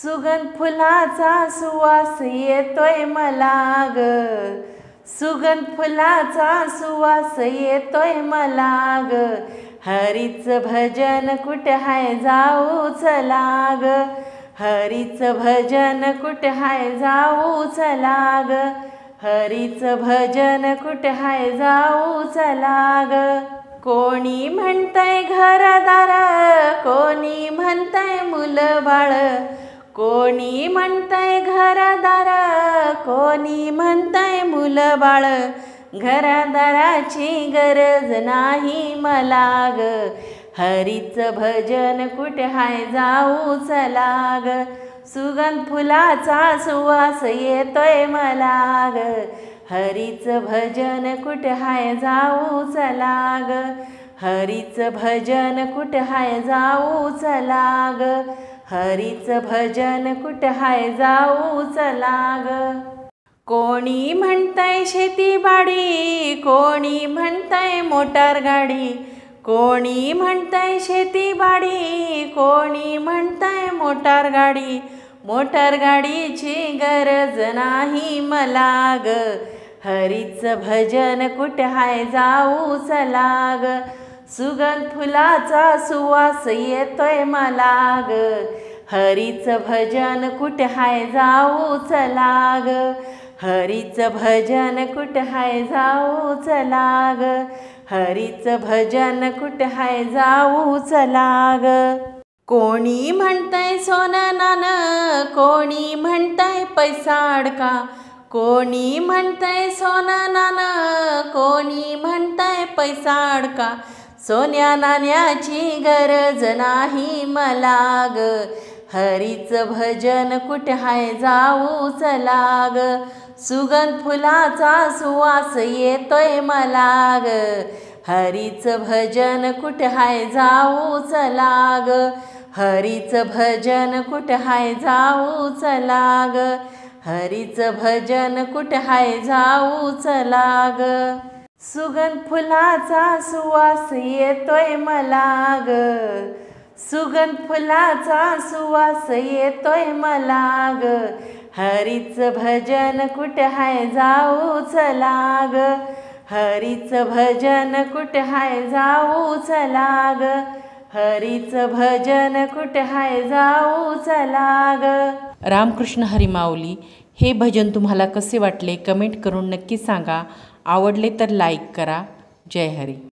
सुगंध फुलाचा सुवास येतोय मला ग, सुगंध फुलाचा सुवास येतोय मला ग। हरीचं भजन कुठे हाय जाऊ चला ग, हरीचं भजन कुठे हाय जाऊ चला ग, हरीचं भजन कुठे हाय जाऊ चला ग। कोणी म्हणतंय घरदार, कोणी म्हणतंय मुलं बाळ, कोणी म्हणतंय घरदार, कोणी म्हणतंय मुलं बाळ। घरदाराची गरज नाही मला ग, हरीचं भजन कुठे हाय जाऊ चला ग। सुगंध फुलाचा सुवास येतोय मला ग, हरीचं भजन कुठे हाय जाऊ चला ग, हरीचं भजन कुठे हाय जाऊ चला ग, हरीचं भजन कुठे हाय जाऊ चला ग। कोणी म्हणतंय शेतीबाडी, कोणी म्हणतंय मोटार गाडी, कोणी म्हणतंय शेतीबाडी, कोणी म्हणतंय मोटार गाडी। मोटार गाडीची गरज नाही मला ग, हरीचं भजन कुठे हाय जाऊ चला ग। सुगंध फुलाचा सुवास येतोय मला ग, हरीचं भजन कुठे हाय जाऊ चला ग, हरीचं भजन कुठे हाय जाऊ चला ग, हरीचं भजन कुठे हाय जाऊ चला ग। कोणी म्हणतंय सोनं नाणं, कोणी म्हणतंय पैसा अडका, कोणी म्हणतंय सोनं नाणं, कोणी म्हणतंय पैसा अडका। सोन्या नाण्याची गरज नाही मला ग, हरीचं भजन कुठे हाय जाऊ चला ग। सुगंध फुलाचा सुवास येतोय मला ग, हरीचं भजन कुठे हाय जाऊ चला ग, हरीचं भजन कुठे हाय जाऊ चला ग, हरीचं भजन कुठे हाय जाऊ चला ग। सुगंध फुलाचा सुवास येतोय मला ग, सुगंध फुलाचा सुवास येतोय मला ग। हरीचं भजन कुठे हाय जाऊ चला ग, हरीचं भजन कुठे हाय जाऊ चला ग, हरीचं भजन कुठे हाय जाऊ चला ग। रामकृष्ण हरी माऊली हे भजन तुम्हाला कसे वाटले कमेंट करून नक्की सांगा। आवडले तर लाईक करा। जय हरी।